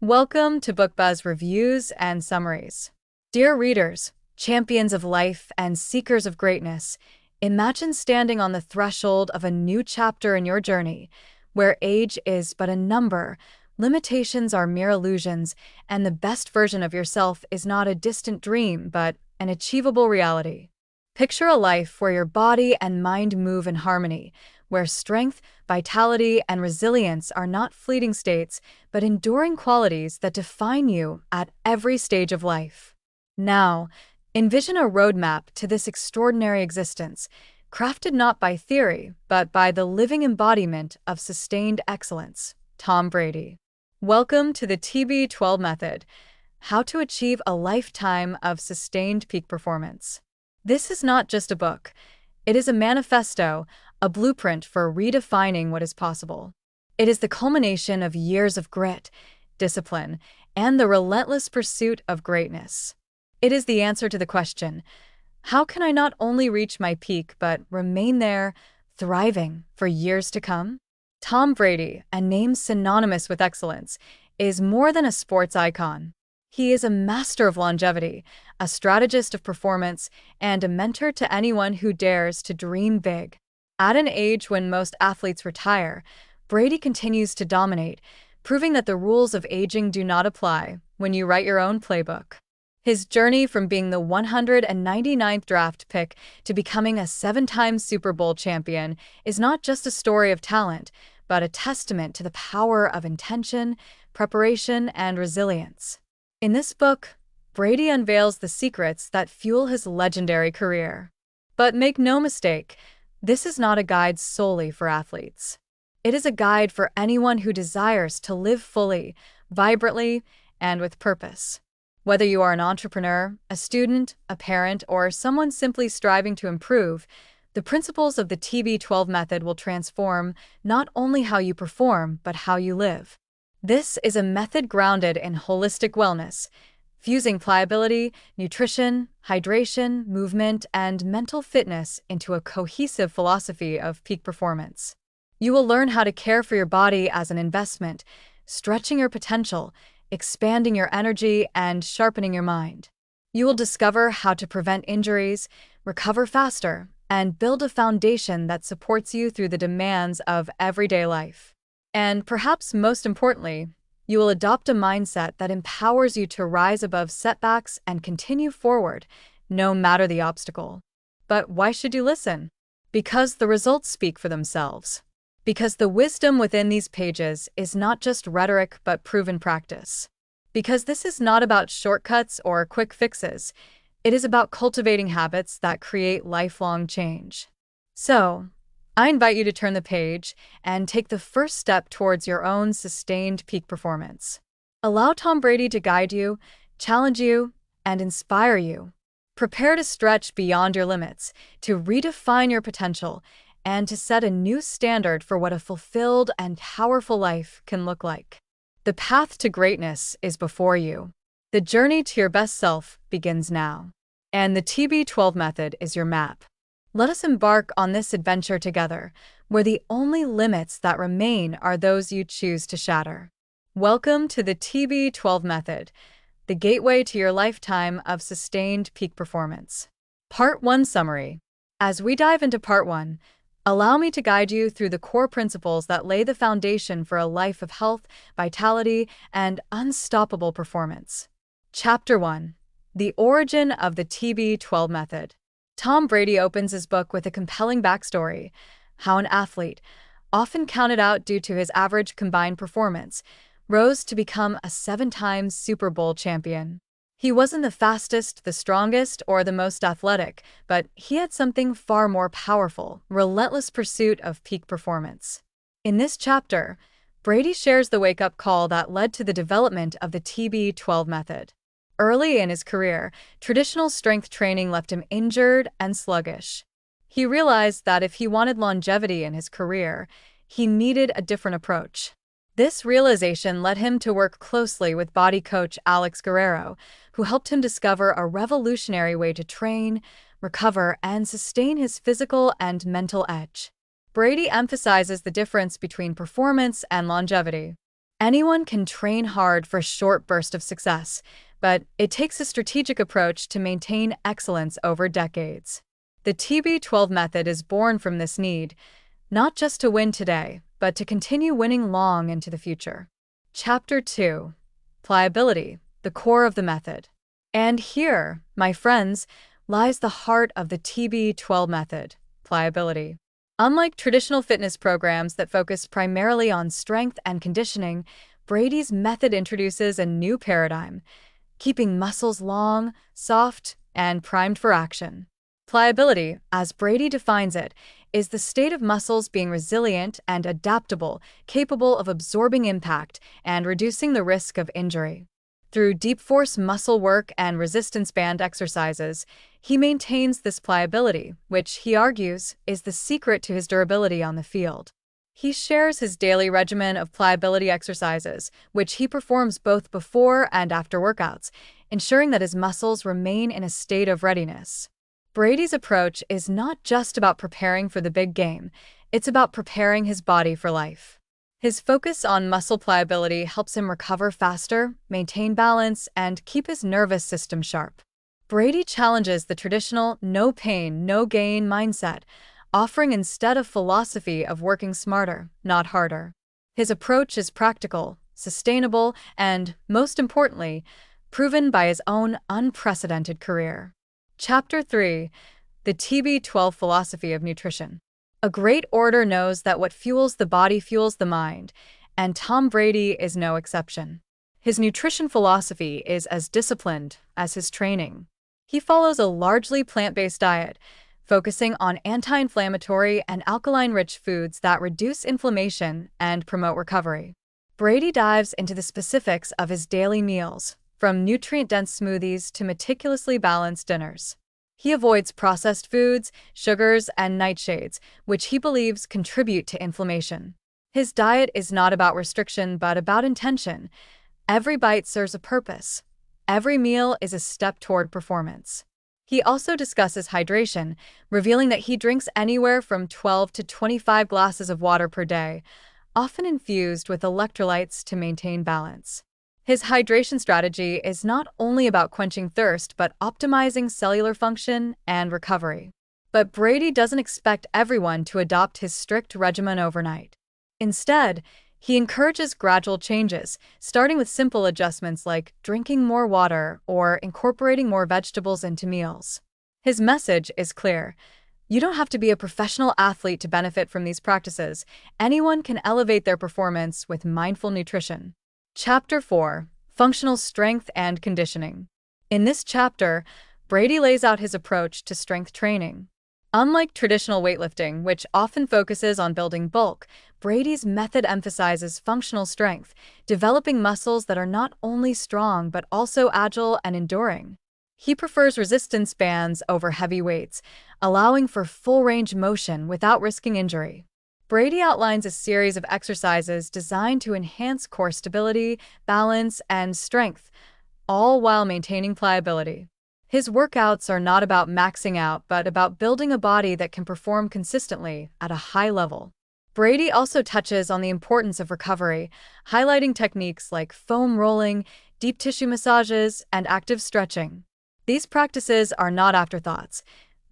Welcome to BookBuzz Reviews and Summaries. Dear readers, champions of life and seekers of greatness, imagine standing on the threshold of a new chapter in your journey, where age is but a number, limitations are mere illusions, and the best version of yourself is not a distant dream but an achievable reality. Picture a life where your body and mind move in harmony, where strength, vitality, and resilience are not fleeting states, but enduring qualities that define you at every stage of life. Now, envision a roadmap to this extraordinary existence, crafted not by theory, but by the living embodiment of sustained excellence, Tom Brady. Welcome to the TB12 method, how to achieve a lifetime of sustained peak performance. This is not just a book. It is a manifesto, a blueprint for redefining what is possible. It is the culmination of years of grit, discipline, and the relentless pursuit of greatness. It is the answer to the question, how can I not only reach my peak but remain there, thriving, for years to come? Tom Brady, a name synonymous with excellence, is more than a sports icon. He is a master of longevity, a strategist of performance, and a mentor to anyone who dares to dream big. At an age when most athletes retire, Brady continues to dominate, proving that the rules of aging do not apply when you write your own playbook. His journey from being the 199th draft pick to becoming a 7-time Super Bowl champion is not just a story of talent, but a testament to the power of intention, preparation, and resilience. In this book, Brady unveils the secrets that fuel his legendary career. But make no mistake, this is not a guide solely for athletes. It is a guide for anyone who desires to live fully, vibrantly, and with purpose. Whether you are an entrepreneur, a student, a parent, or someone simply striving to improve, the principles of the TB12 method will transform not only how you perform, but how you live. This is a method grounded in holistic wellness, fusing pliability, nutrition, hydration, movement, and mental fitness into a cohesive philosophy of peak performance. You will learn how to care for your body as an investment, stretching your potential, expanding your energy, and sharpening your mind. You will discover how to prevent injuries, recover faster, and build a foundation that supports you through the demands of everyday life. And perhaps most importantly, you will adopt a mindset that empowers you to rise above setbacks and continue forward, no matter the obstacle. But why should you listen? Because the results speak for themselves. Because the wisdom within these pages is not just rhetoric but proven practice. Because this is not about shortcuts or quick fixes. It is about cultivating habits that create lifelong change. So, I invite you to turn the page and take the first step towards your own sustained peak performance. Allow Tom Brady to guide you, challenge you, and inspire you. Prepare to stretch beyond your limits, to redefine your potential, and to set a new standard for what a fulfilled and powerful life can look like. The path to greatness is before you. The journey to your best self begins now. And the TB12 method is your map. Let us embark on this adventure together, where the only limits that remain are those you choose to shatter. Welcome to the TB12 method, the gateway to your lifetime of sustained peak performance. Part 1 Summary. As we dive into Part 1, allow me to guide you through the core principles that lay the foundation for a life of health, vitality, and unstoppable performance. Chapter 1. The Origin of the TB12 Method. Tom Brady opens his book with a compelling backstory, how an athlete, often counted out due to his average combined performance, rose to become a 7-time Super Bowl champion. He wasn't the fastest, the strongest, or the most athletic, but he had something far more powerful, relentless pursuit of peak performance. In this chapter, Brady shares the wake-up call that led to the development of the TB12 method. Early in his career, traditional strength training left him injured and sluggish. He realized that if he wanted longevity in his career, he needed a different approach. This realization led him to work closely with body coach Alex Guerrero, who helped him discover a revolutionary way to train, recover, and sustain his physical and mental edge. Brady emphasizes the difference between performance and longevity. Anyone can train hard for a short burst of success, but it takes a strategic approach to maintain excellence over decades. The TB12 method is born from this need, not just to win today, but to continue winning long into the future. Chapter 2. Pliability, the core of the method. And here, my friends, lies the heart of the TB12 method, pliability. Unlike traditional fitness programs that focus primarily on strength and conditioning, Brady's method introduces a new paradigm, keeping muscles long, soft, and primed for action. Pliability, as Brady defines it, is the state of muscles being resilient and adaptable, capable of absorbing impact and reducing the risk of injury. Through deep force muscle work and resistance band exercises, he maintains this pliability, which, he argues, is the secret to his durability on the field. He shares his daily regimen of pliability exercises, which he performs both before and after workouts, ensuring that his muscles remain in a state of readiness. Brady's approach is not just about preparing for the big game, it's about preparing his body for life. His focus on muscle pliability helps him recover faster, maintain balance, and keep his nervous system sharp. Brady challenges the traditional no pain, no gain mindset, offering instead a philosophy of working smarter, not harder. His approach is practical, sustainable, and, most importantly, proven by his own unprecedented career. Chapter 3. The TB12 Philosophy of Nutrition. A great orator knows that what fuels the body fuels the mind, and Tom Brady is no exception. His nutrition philosophy is as disciplined as his training. He follows a largely plant-based diet, focusing on anti-inflammatory and alkaline-rich foods that reduce inflammation and promote recovery. Brady dives into the specifics of his daily meals, from nutrient-dense smoothies to meticulously balanced dinners. He avoids processed foods, sugars, and nightshades, which he believes contribute to inflammation. His diet is not about restriction but about intention. Every bite serves a purpose. Every meal is a step toward performance. He also discusses hydration, revealing that he drinks anywhere from 12 to 25 glasses of water per day, often infused with electrolytes to maintain balance. His hydration strategy is not only about quenching thirst but optimizing cellular function and recovery. But Brady doesn't expect everyone to adopt his strict regimen overnight. Instead, he encourages gradual changes, starting with simple adjustments like drinking more water or incorporating more vegetables into meals. His message is clear. You don't have to be a professional athlete to benefit from these practices. Anyone can elevate their performance with mindful nutrition. Chapter 4. Functional Strength and Conditioning. In this chapter, Brady lays out his approach to strength training. Unlike traditional weightlifting, which often focuses on building bulk, Brady's method emphasizes functional strength, developing muscles that are not only strong but also agile and enduring. He prefers resistance bands over heavy weights, allowing for full-range motion without risking injury. Brady outlines a series of exercises designed to enhance core stability, balance, and strength, all while maintaining pliability. His workouts are not about maxing out, but about building a body that can perform consistently at a high level. Brady also touches on the importance of recovery, highlighting techniques like foam rolling, deep tissue massages, and active stretching. These practices are not afterthoughts.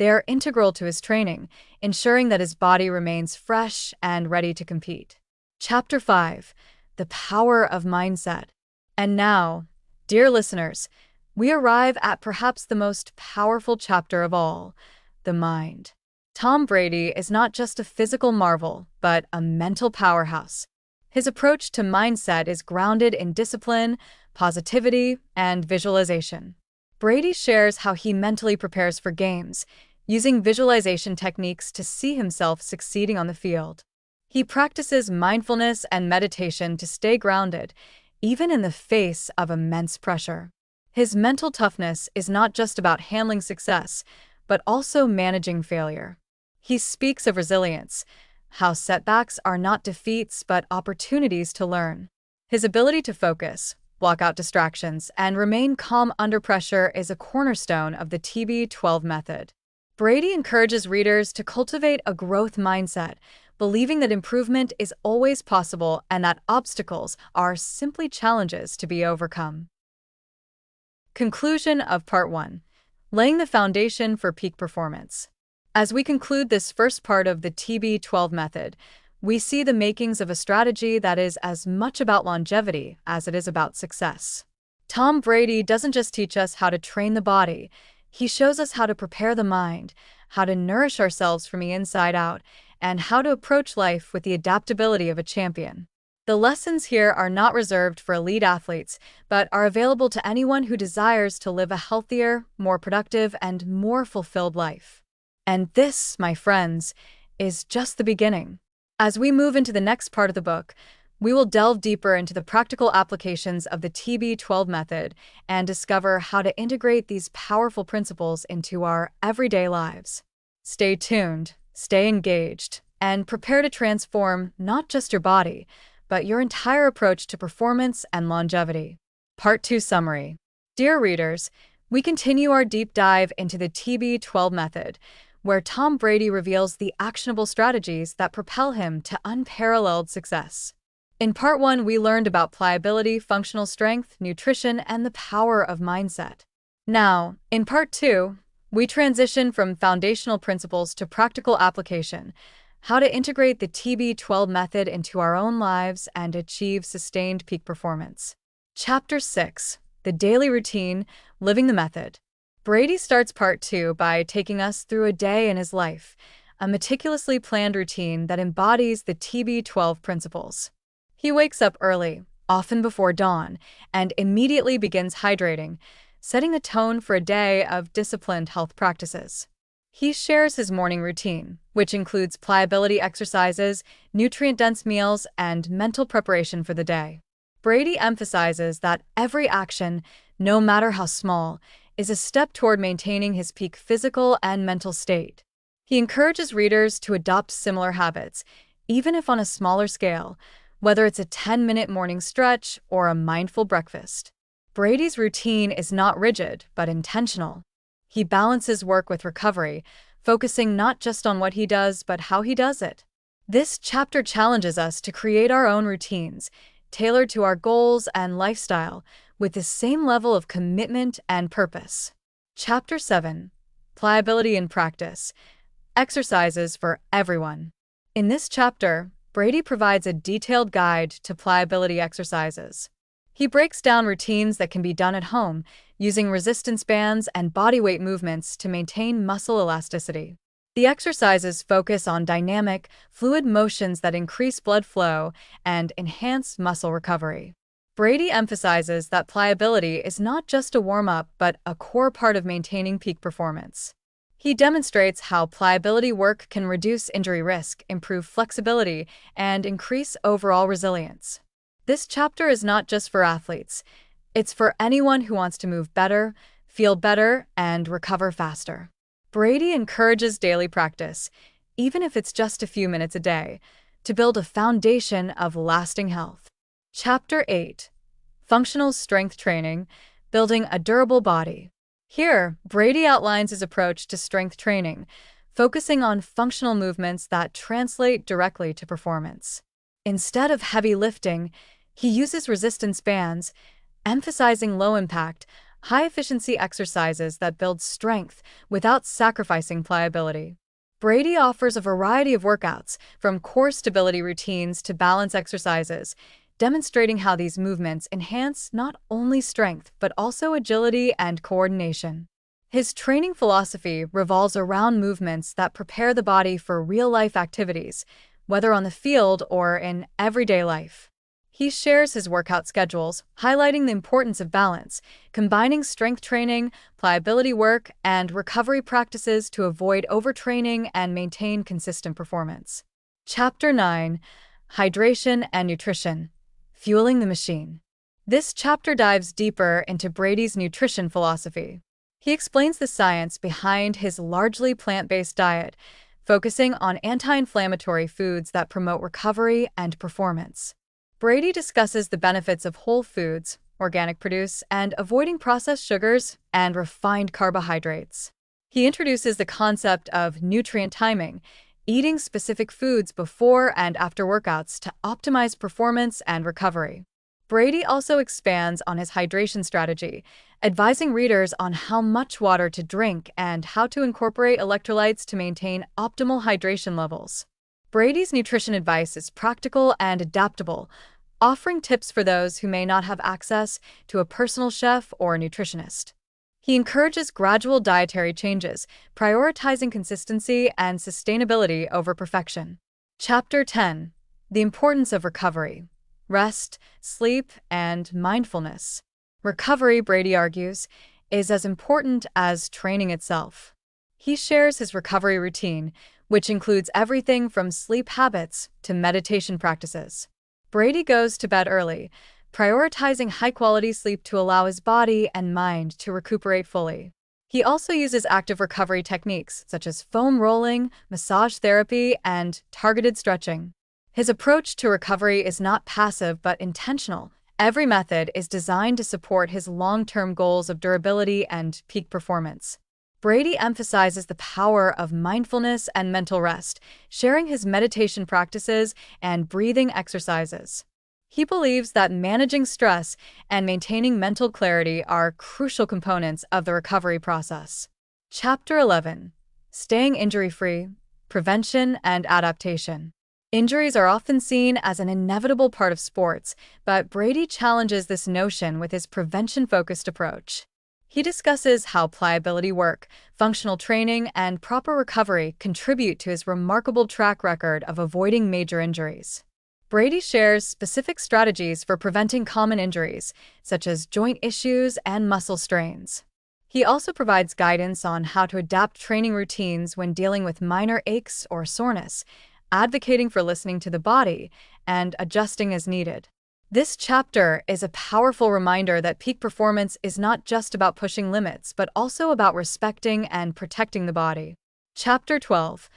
They are integral to his training, ensuring that his body remains fresh and ready to compete. Chapter 5. The Power of Mindset. And now, dear listeners, we arrive at perhaps the most powerful chapter of all, the mind. Tom Brady is not just a physical marvel, but a mental powerhouse. His approach to mindset is grounded in discipline, positivity, and visualization. Brady shares how he mentally prepares for games, using visualization techniques to see himself succeeding on the field. He practices mindfulness and meditation to stay grounded, even in the face of immense pressure. His mental toughness is not just about handling success, but also managing failure. He speaks of resilience, how setbacks are not defeats but opportunities to learn. His ability to focus, block out distractions, and remain calm under pressure is a cornerstone of the TB12 method. Brady encourages readers to cultivate a growth mindset, believing that improvement is always possible and that obstacles are simply challenges to be overcome. Conclusion of Part 1. Laying the foundation for peak performance. As we conclude this first part of the TB12 method, we see the makings of a strategy that is as much about longevity as it is about success. Tom Brady doesn't just teach us how to train the body, he shows us how to prepare the mind, how to nourish ourselves from the inside out, and how to approach life with the adaptability of a champion. The lessons here are not reserved for elite athletes, but are available to anyone who desires to live a healthier, more productive, and more fulfilled life. And this, my friends, is just the beginning. As we move into the next part of the book, we will delve deeper into the practical applications of the TB12 method and discover how to integrate these powerful principles into our everyday lives. Stay tuned, stay engaged, and prepare to transform not just your body, but your entire approach to performance and longevity. Part 2 Summary. Dear readers, we continue our deep dive into the TB12 method, where Tom Brady reveals the actionable strategies that propel him to unparalleled success. In Part 1, we learned about pliability, functional strength, nutrition, and the power of mindset. Now, in Part 2, we transition from foundational principles to practical application, how to integrate the TB12 method into our own lives and achieve sustained peak performance. Chapter 6. The Daily Routine, Living the Method. Brady starts Part 2 by taking us through a day in his life, a meticulously planned routine that embodies the TB12 principles. He wakes up early, often before dawn, and immediately begins hydrating, setting the tone for a day of disciplined health practices. He shares his morning routine, which includes pliability exercises, nutrient-dense meals, and mental preparation for the day. Brady emphasizes that every action, no matter how small, is a step toward maintaining his peak physical and mental state. He encourages readers to adopt similar habits, even if on a smaller scale, whether it's a 10-minute morning stretch or a mindful breakfast. Brady's routine is not rigid, but intentional. He balances work with recovery, focusing not just on what he does, but how he does it. This chapter challenges us to create our own routines, tailored to our goals and lifestyle, with the same level of commitment and purpose. Chapter 7. Pliability in Practice. Exercises for everyone. In this chapter, Brady provides a detailed guide to pliability exercises. He breaks down routines that can be done at home, using resistance bands and bodyweight movements to maintain muscle elasticity. The exercises focus on dynamic, fluid motions that increase blood flow and enhance muscle recovery. Brady emphasizes that pliability is not just a warm-up, but a core part of maintaining peak performance. He demonstrates how pliability work can reduce injury risk, improve flexibility, and increase overall resilience. This chapter is not just for athletes. It's for anyone who wants to move better, feel better, and recover faster. Brady encourages daily practice, even if it's just a few minutes a day, to build a foundation of lasting health. Chapter 8. Functional Strength Training, Building a Durable Body. Here, Brady outlines his approach to strength training, focusing on functional movements that translate directly to performance. Instead of heavy lifting, he uses resistance bands, emphasizing low-impact, high-efficiency exercises that build strength without sacrificing pliability. Brady offers a variety of workouts, from core stability routines to balance exercises, demonstrating how these movements enhance not only strength but also agility and coordination. His training philosophy revolves around movements that prepare the body for real-life activities, whether on the field or in everyday life. He shares his workout schedules, highlighting the importance of balance, combining strength training, pliability work, and recovery practices to avoid overtraining and maintain consistent performance. Chapter 9. Hydration and Nutrition, Fueling the Machine. This chapter dives deeper into Brady's nutrition philosophy. He explains the science behind his largely plant-based diet, focusing on anti-inflammatory foods that promote recovery and performance. Brady discusses the benefits of whole foods, organic produce, and avoiding processed sugars and refined carbohydrates. He introduces the concept of nutrient timing, eating specific foods before and after workouts to optimize performance and recovery. Brady also expands on his hydration strategy, advising readers on how much water to drink and how to incorporate electrolytes to maintain optimal hydration levels. Brady's nutrition advice is practical and adaptable, offering tips for those who may not have access to a personal chef or nutritionist. He encourages gradual dietary changes, prioritizing consistency and sustainability over perfection. Chapter 10: The Importance of Recovery. Rest, sleep, and mindfulness. Recovery, Brady argues, is as important as training itself. He shares his recovery routine, which includes everything from sleep habits to meditation practices. Brady goes to bed early, prioritizing high-quality sleep to allow his body and mind to recuperate fully. He also uses active recovery techniques such as foam rolling, massage therapy, and targeted stretching. His approach to recovery is not passive but intentional. Every method is designed to support his long-term goals of durability and peak performance. Brady emphasizes the power of mindfulness and mental rest, sharing his meditation practices and breathing exercises. He believes that managing stress and maintaining mental clarity are crucial components of the recovery process. Chapter 11: Staying Injury-Free, Prevention and Adaptation. Injuries are often seen as an inevitable part of sports, but Brady challenges this notion with his prevention-focused approach. He discusses how pliability work, functional training, and proper recovery contribute to his remarkable track record of avoiding major injuries. Brady shares specific strategies for preventing common injuries, such as joint issues and muscle strains. He also provides guidance on how to adapt training routines when dealing with minor aches or soreness, advocating for listening to the body and adjusting as needed. This chapter is a powerful reminder that peak performance is not just about pushing limits, but also about respecting and protecting the body. Chapter 12: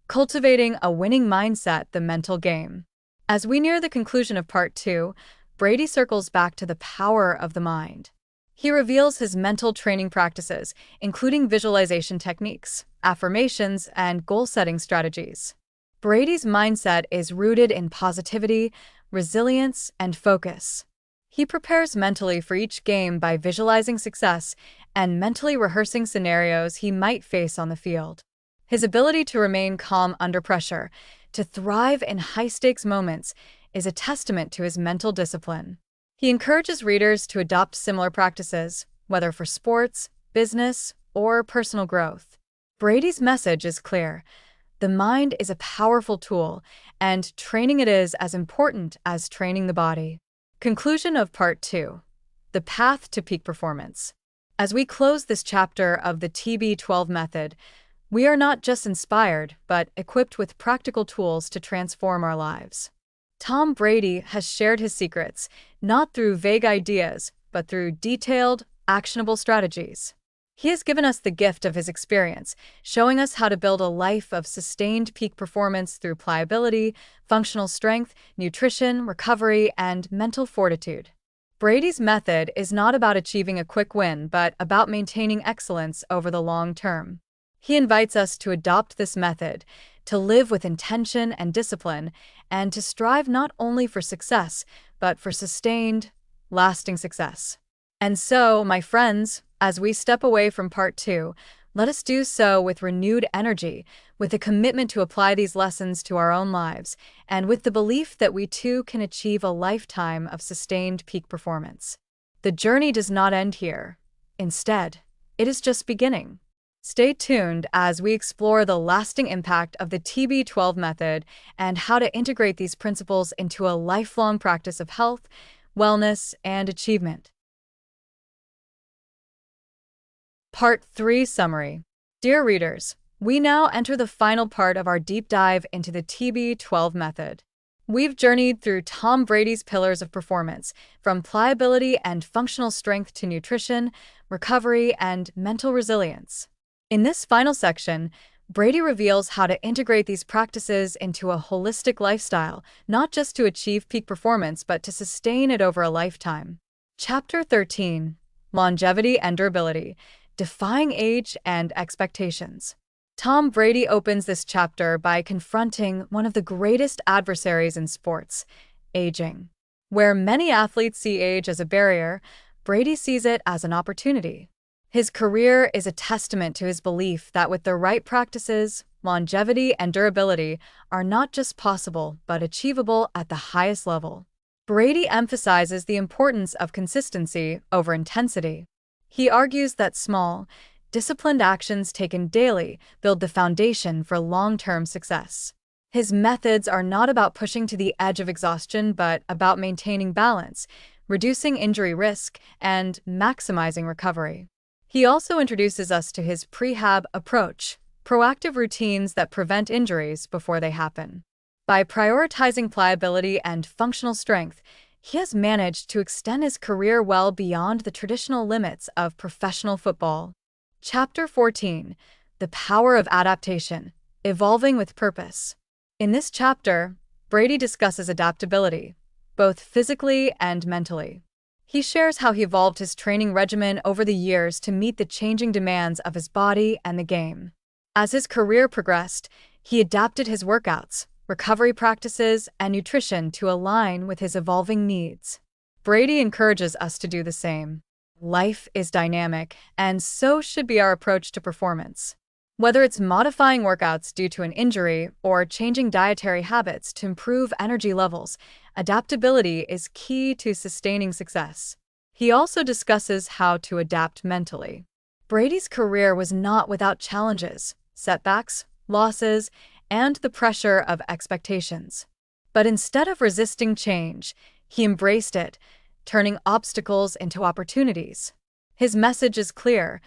Cultivating a Winning Mindset, the Mental Game. As we near the conclusion of Part 2, Brady circles back to the power of the mind. He reveals his mental training practices, including visualization techniques, affirmations, and goal-setting strategies. Brady's mindset is rooted in positivity, resilience, and focus. He prepares mentally for each game by visualizing success and mentally rehearsing scenarios he might face on the field. His ability to remain calm under pressure, to thrive in high-stakes moments, is a testament to his mental discipline. He encourages readers to adopt similar practices, whether for sports, business, or personal growth. Brady's message is clear: the mind is a powerful tool, and training it is as important as training the body. Conclusion of Part 2: The Path to Peak Performance. As we close this chapter of the TB12 method, we are not just inspired, but equipped with practical tools to transform our lives. Tom Brady has shared his secrets, not through vague ideas, but through detailed, actionable strategies. He has given us the gift of his experience, showing us how to build a life of sustained peak performance through pliability, functional strength, nutrition, recovery, and mental fortitude. Brady's method is not about achieving a quick win, but about maintaining excellence over the long term. He invites us to adopt this method, to live with intention and discipline, and to strive not only for success, but for sustained, lasting success. And so, my friends, as we step away from Part 2, let us do so with renewed energy, with a commitment to apply these lessons to our own lives, and with the belief that we too can achieve a lifetime of sustained peak performance. The journey does not end here. Instead, it is just beginning. Stay tuned as we explore the lasting impact of the TB12 method and how to integrate these principles into a lifelong practice of health, wellness, and achievement. Part 3 Summary. Dear readers, we now enter the final part of our deep dive into the TB12 method. We've journeyed through Tom Brady's pillars of performance, from pliability and functional strength to nutrition, recovery, and mental resilience. In this final section, Brady reveals how to integrate these practices into a holistic lifestyle, not just to achieve peak performance, but to sustain it over a lifetime. Chapter 13: Longevity and Durability. Defying Age and Expectations. Tom Brady opens this chapter by confronting one of the greatest adversaries in sports, aging. Where many athletes see age as a barrier, Brady sees it as an opportunity. His career is a testament to his belief that with the right practices, longevity and durability are not just possible but achievable at the highest level. Brady emphasizes the importance of consistency over intensity. He argues that small, disciplined actions taken daily build the foundation for long-term success. His methods are not about pushing to the edge of exhaustion, but about maintaining balance, reducing injury risk, and maximizing recovery. He also introduces us to his prehab approach, proactive routines that prevent injuries before they happen. By prioritizing pliability and functional strength, he has managed to extend his career well beyond the traditional limits of professional football. Chapter 14: The Power of Adaptation, Evolving with Purpose. In this chapter, Brady discusses adaptability, both physically and mentally. He shares how he evolved his training regimen over the years to meet the changing demands of his body and the game. As his career progressed, he adapted his workouts, recovery practices, and nutrition to align with his evolving needs. Brady encourages us to do the same. Life is dynamic, and so should be our approach to performance. Whether it's modifying workouts due to an injury or changing dietary habits to improve energy levels, adaptability is key to sustaining success. He also discusses how to adapt mentally. Brady's career was not without challenges, setbacks, losses, and the pressure of expectations. But instead of resisting change, he embraced it, turning obstacles into opportunities. His message is clear.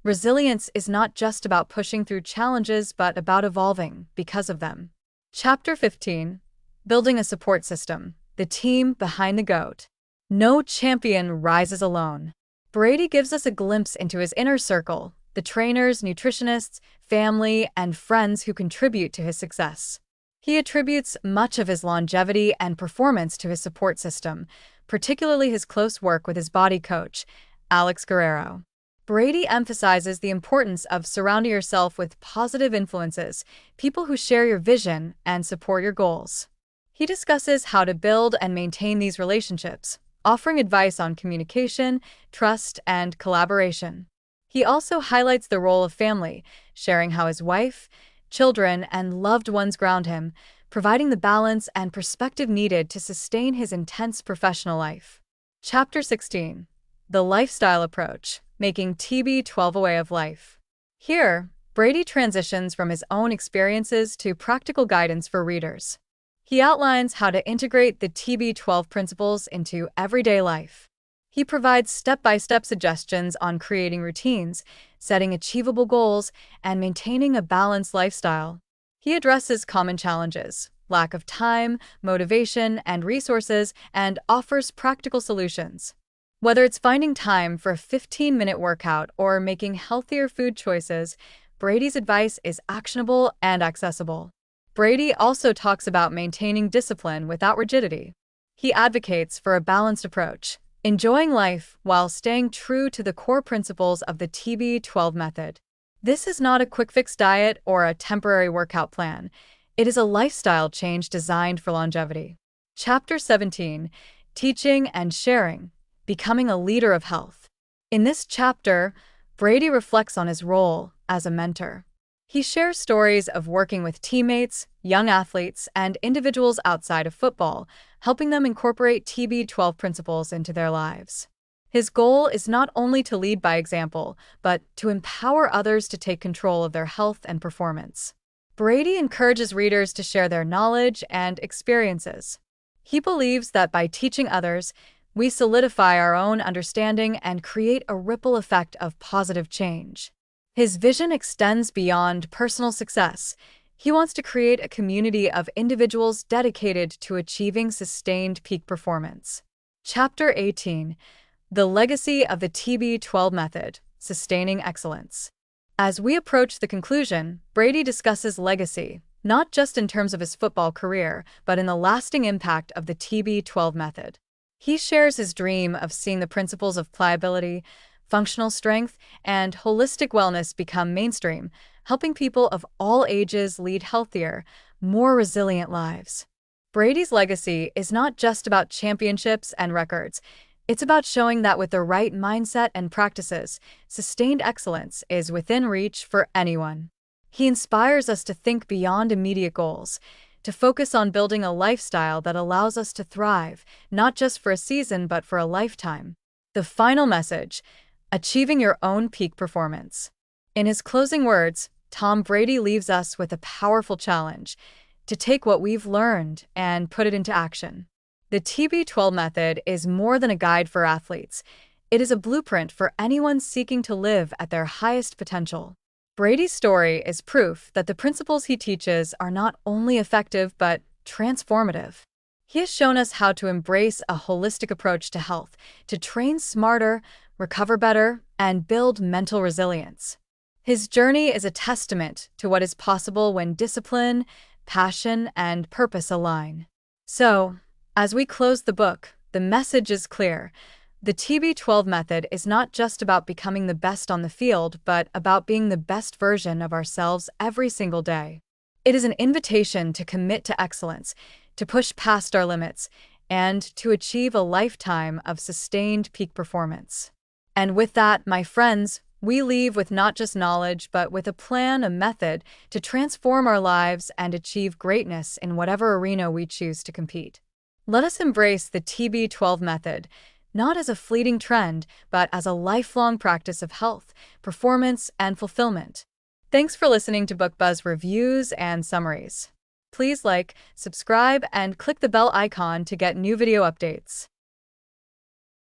Resilience is not just about pushing through challenges but about evolving because of them. Chapter 15: Building a Support System, the Team Behind the GOAT. No champion rises alone. Brady gives us a glimpse into his inner circle, the trainers, nutritionists, family, and friends who contribute to his success. He attributes much of his longevity and performance to his support system, particularly his close work with his body coach, Alex Guerrero. Brady emphasizes the importance of surrounding yourself with positive influences, people who share your vision and support your goals. He discusses how to build and maintain these relationships, offering advice on communication, trust, and collaboration. He also highlights the role of family, sharing how his wife, children, and loved ones ground him, providing the balance and perspective needed to sustain his intense professional life. Chapter 16: The Lifestyle Approach, Making TB12 a Way of Life. Here, Brady transitions from his own experiences to practical guidance for readers. He outlines how to integrate the TB12 principles into everyday life. He provides step-by-step suggestions on creating routines, setting achievable goals, and maintaining a balanced lifestyle. He addresses common challenges, lack of time, motivation, and resources, and offers practical solutions. Whether it's finding time for a 15-minute workout or making healthier food choices, Brady's advice is actionable and accessible. Brady also talks about maintaining discipline without rigidity. He advocates for a balanced approach, enjoying life while staying true to the core principles of the TB12 method. This is not a quick-fix diet or a temporary workout plan. It is a lifestyle change designed for longevity. Chapter 17: Teaching and Sharing, Becoming a Leader of Health. In this chapter, Brady reflects on his role as a mentor. He shares stories of working with teammates, young athletes, and individuals outside of football, helping them incorporate TB12 principles into their lives. His goal is not only to lead by example, but to empower others to take control of their health and performance. Brady encourages readers to share their knowledge and experiences. He believes that by teaching others, we solidify our own understanding and create a ripple effect of positive change. His vision extends beyond personal success. He wants to create a community of individuals dedicated to achieving sustained peak performance. Chapter 18: The Legacy of the TB12 Method, Sustaining Excellence. As we approach the conclusion, Brady discusses legacy, not just in terms of his football career, but in the lasting impact of the TB12 method. He shares his dream of seeing the principles of pliability, functional strength, and holistic wellness become mainstream, helping people of all ages lead healthier, more resilient lives. Brady's legacy is not just about championships and records. It's about showing that with the right mindset and practices, sustained excellence is within reach for anyone. He inspires us to think beyond immediate goals, to focus on building a lifestyle that allows us to thrive, not just for a season but for a lifetime. The final message: achieving your own peak performance. In his closing words, Tom Brady leaves us with a powerful challenge: to take what we've learned and put it into action. The TB12 method is more than a guide for athletes. It is a blueprint for anyone seeking to live at their highest potential. Brady's story is proof that the principles he teaches are not only effective but transformative. He has shown us how to embrace a holistic approach to health, to train smarter, recover better, and build mental resilience. His journey is a testament to what is possible when discipline, passion, and purpose align. So, as we close the book, the message is clear. The TB12 method is not just about becoming the best on the field, but about being the best version of ourselves every single day. It is an invitation to commit to excellence, to push past our limits, and to achieve a lifetime of sustained peak performance. And with that, my friends, we leave with not just knowledge, but with a plan, a method to transform our lives and achieve greatness in whatever arena we choose to compete. Let us embrace the TB12 method, not as a fleeting trend, but as a lifelong practice of health, performance, and fulfillment. Thanks for listening to BookBuzz reviews and summaries. Please like, subscribe, and click the bell icon to get new video updates.